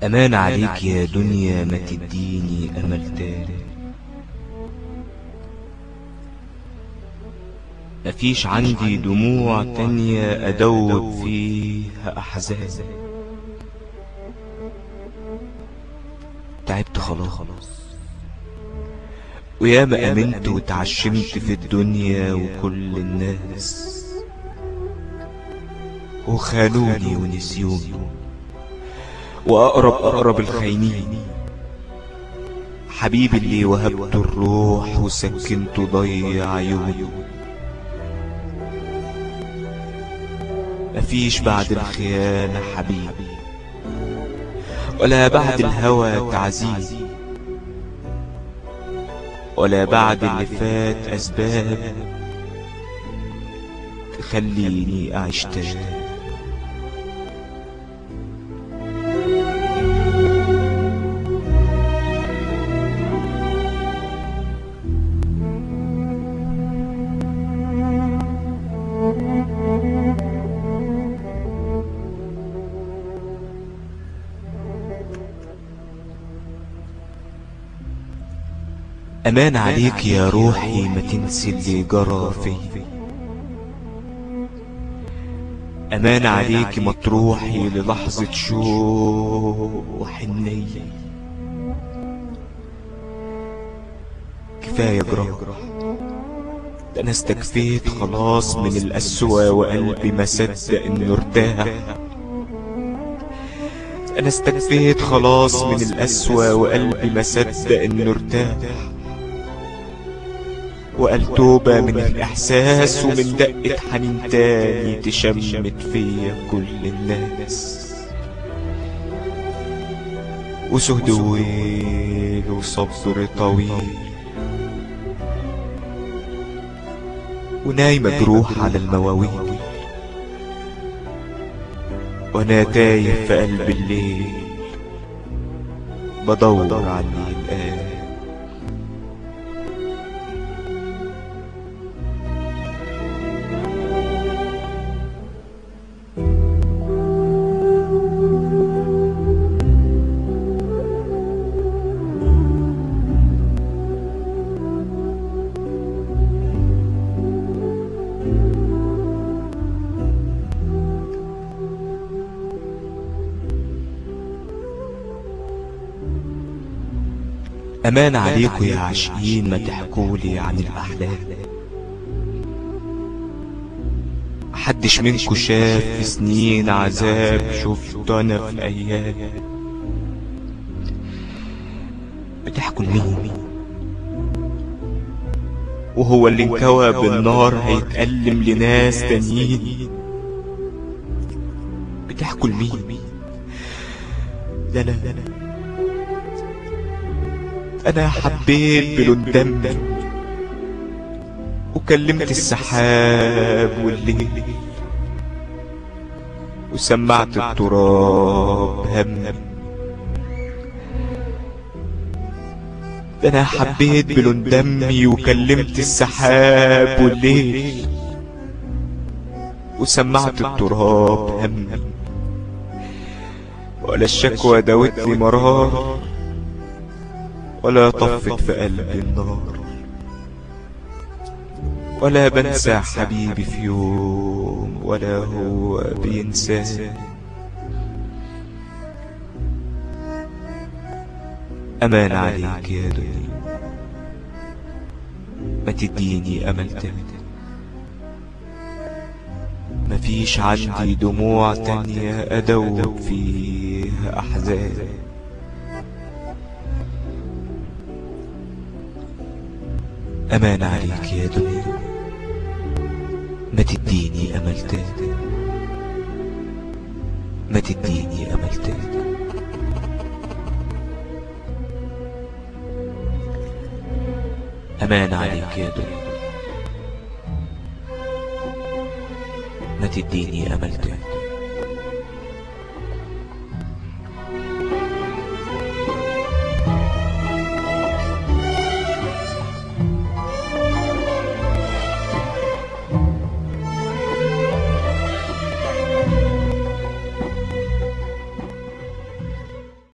أمان عليك يا دنيا ما تديني أمل تاني. مفيش عندي دموع تانية أدوب فيها أحزان. تعبت خلاص وياما أمنت وتعشمت في الدنيا وكل الناس، وخانوني ونسيوني وأقرب الخاينين. حبيبي اللي وهبت الروح وسكنته ضيع عيوني. مفيش بعد الخيانة حبيبي ولا بعد الهوى تعذيب، ولا بعد اللي فات أسباب تخليني أعيش تاني. أمان عليك يا روحي ما تنسي اللي جرى فيا. أمان عليك ما تروحي للحظة شوق وحنية. كفاية جراح، ده أنا استكفيت خلاص من القسوة وقلبي ما صدق إنه ارتاح. أنا استكفيت خلاص من القسوة وقلبي ما صدق إنه ارتاح. وقال توبة من الإحساس ومن دقة حنين تاني تشمت فيا كل الناس. وسهد ويل وصبر طويل ونايمة جروح على المواويل، وانا تايه في قلب الليل بدور عني الآن. أمان عليكوا يا عاشقين ما تحكولي عن الأحلام. محدش منكوا شاف في سنين عذاب شفت أنا في أيام. بتحكوا لمين وهو اللي انكوى بالنار هيتألم لناس تانيين؟ بتحكوا لمين؟ ده أنا حبيت بلون دمي وكلمت السحاب والليل وسمعت التراب همي. أنا حبيت بلون دمي وكلمت السحاب والليل وسمعت التراب همي. ولا الشكوى داوتني مرار ولا طفت في قلبي النار، ولا بنسى حبيبي في يوم ولا هو بينساني. أمان عليك يا دنيا ما تديني أمل تاني. مفيش عندي دموع تانية أدوب فيها أحزان. أمان عليك يا دنيا ما تديني أمل تاني. ما تديني أمل تاني. أمان عليك يا دنيا ما تديني أمل تاني.